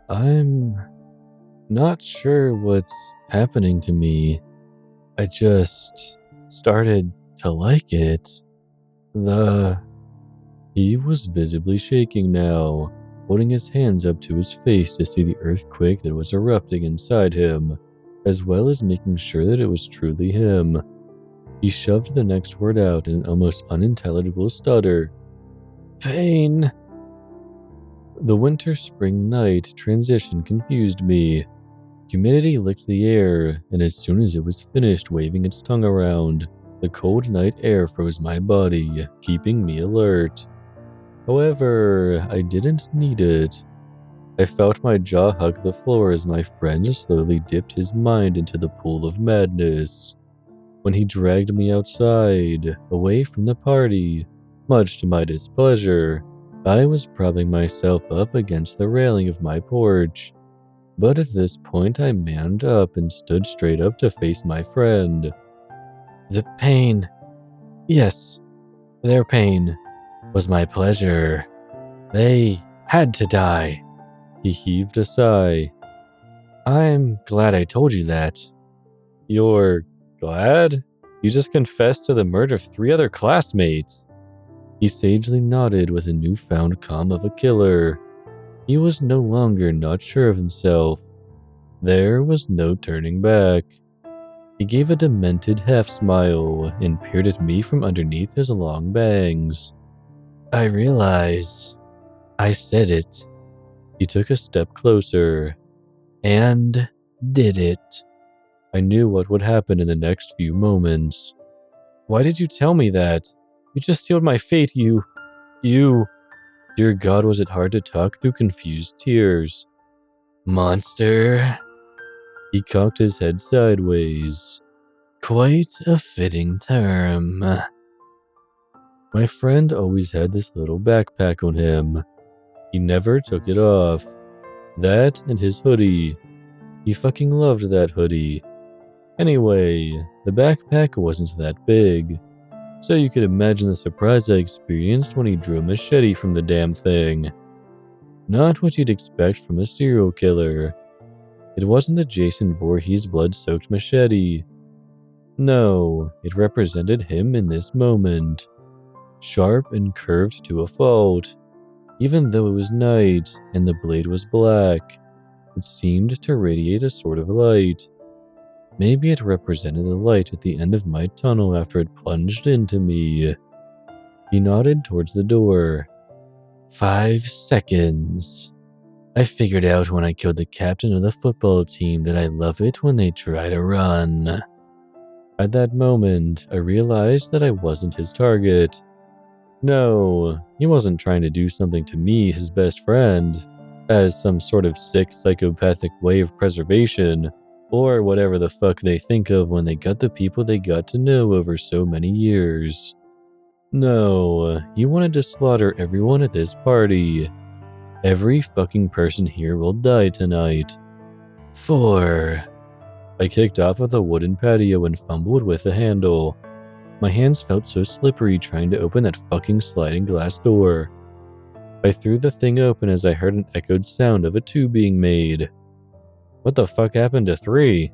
I'm not sure what's happening to me. I just started to like it. The. He was visibly shaking now, holding his hands up to his face to see the earthquake that was erupting inside him, as well as making sure that it was truly him. He shoved the next word out in an almost unintelligible stutter. Pain. The winter-spring night transition confused me. Humidity licked the air, and as soon as it was finished waving its tongue around, the cold night air froze my body, keeping me alert. However, I didn't need it. I felt my jaw hug the floor as my friend slowly dipped his mind into the pool of madness. When he dragged me outside, away from the party, much to my displeasure, I was propping myself up against the railing of my porch. But at this point I manned up and stood straight up to face my friend. The pain, yes, their pain, was my pleasure. They had to die. He heaved a sigh. I'm glad I told you that. You're glad? You just confessed to the murder of 3 other classmates. He sagely nodded with a newfound calm of a killer. He was no longer not sure of himself. There was no turning back. He gave a demented half-smile and peered at me from underneath his long bangs. I realize. I said it. He took a step closer. And did it. I knew what would happen in the next few moments. Why did you tell me that? You just sealed my fate, you... Dear God, was it hard to talk through confused tears. Monster. He cocked his head sideways. Quite a fitting term. My friend always had this little backpack on him. He never took it off. That and his hoodie. He fucking loved that hoodie. Anyway, the backpack wasn't that big, so you could imagine the surprise I experienced when he drew a machete from the damn thing. Not what you'd expect from a serial killer. It wasn't a Jason Voorhees blood-soaked machete. No, it represented him in this moment. Sharp and curved to a fault. Even though it was night and the blade was black, it seemed to radiate a sort of light. Maybe it represented the light at the end of my tunnel after it plunged into me. He nodded towards the door. 5 seconds. I figured out when I killed the captain of the football team that I love it when they try to run. At that moment, I realized that I wasn't his target. No, he wasn't trying to do something to me, his best friend, as some sort of sick psychopathic way of preservation, or whatever the fuck they think of when they got the people they got to know over so many years. No, he wanted to slaughter everyone at this party. Every fucking person here will die tonight. 4. I kicked off of the wooden patio and fumbled with the handle. My hands felt so slippery trying to open that fucking sliding glass door. I threw the thing open as I heard an echoed sound of a 2 being made. What the fuck happened to 3?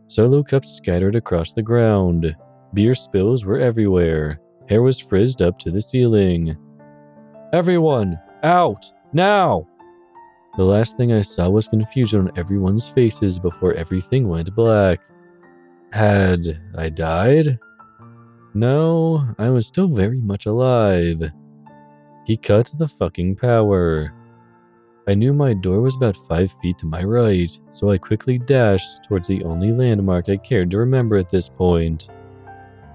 Solo cups scattered across the ground. Beer spills were everywhere. Hair was frizzed up to the ceiling. Everyone, out! Now! The last thing I saw was confusion on everyone's faces before everything went black. Had I died? No, I was still very much alive. He cut the fucking power. I knew my door was about 5 feet to my right, so I quickly dashed towards the only landmark I cared to remember at this point.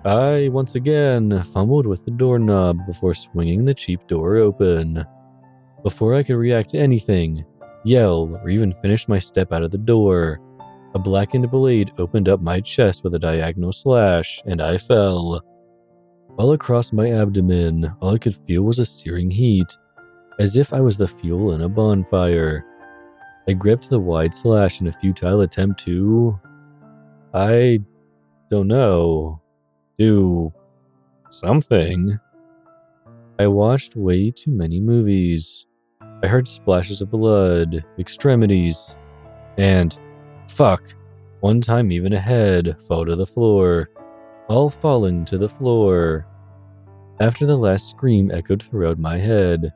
I, once again, fumbled with the doorknob before swinging the cheap door open. Before I could react to anything, yell, or even finish my step out of the door, a blackened blade opened up my chest with a diagonal slash, and I fell. All across my abdomen, all I could feel was a searing heat, as if I was the fuel in a bonfire. I gripped the wide slash in a futile attempt to... I don't know. Do something. I watched way too many movies. I heard splashes of blood, extremities, and, fuck, one time even a head fall to the floor, all falling to the floor. After the last scream echoed throughout my head.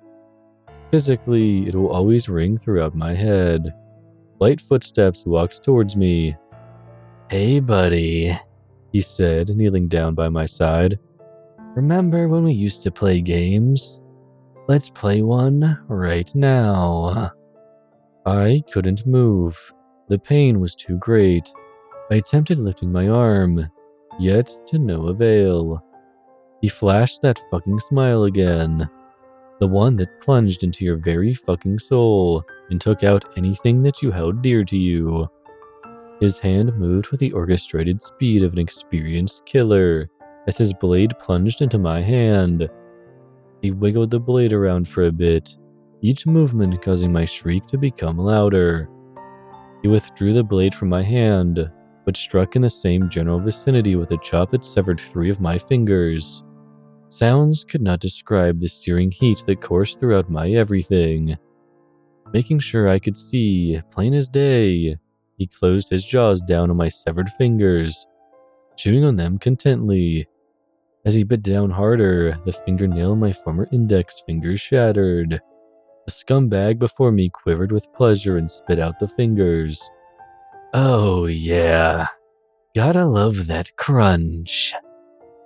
Physically, it will always ring throughout my head. Light footsteps walked towards me. "Hey, buddy," he said, kneeling down by my side. "Remember when we used to play games? Let's play one right now." I couldn't move. The pain was too great. I attempted lifting my arm, yet to no avail. He flashed that fucking smile again. The one that plunged into your very fucking soul and took out anything that you held dear to you. His hand moved with the orchestrated speed of an experienced killer as his blade plunged into my hand. He wiggled the blade around for a bit, each movement causing my shriek to become louder. He withdrew the blade from my hand, but struck in the same general vicinity with a chop that severed 3 of my fingers. Sounds could not describe the searing heat that coursed throughout my everything. Making sure I could see, plain as day, he closed his jaws down on my severed fingers, chewing on them contently. As he bit down harder, the fingernail on my former index finger shattered. The scumbag before me quivered with pleasure and spit out the fingers. Oh yeah, gotta love that crunch.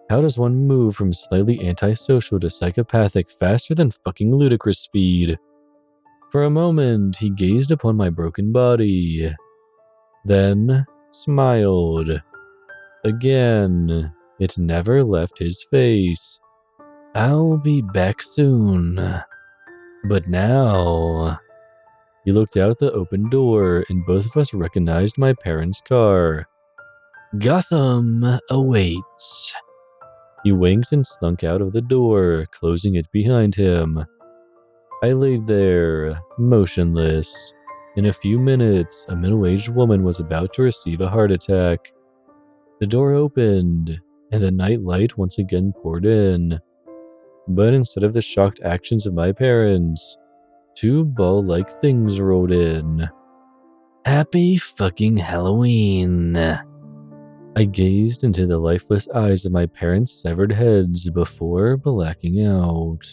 How does one move from slightly antisocial to psychopathic faster than fucking ludicrous speed? For a moment, he gazed upon my broken body, then smiled. Again, it never left his face. "I'll be back soon. But now..." He looked out the open door, and both of us recognized my parents' car. "Gotham awaits." He winked and slunk out of the door, closing it behind him. I laid there, motionless. In a few minutes, a middle-aged woman was about to receive a heart attack. The door opened, and the night light once again poured in. But instead of the shocked actions of my parents, 2 ball-like things rolled in. "Happy fucking Halloween." I gazed into the lifeless eyes of my parents' severed heads before blacking out.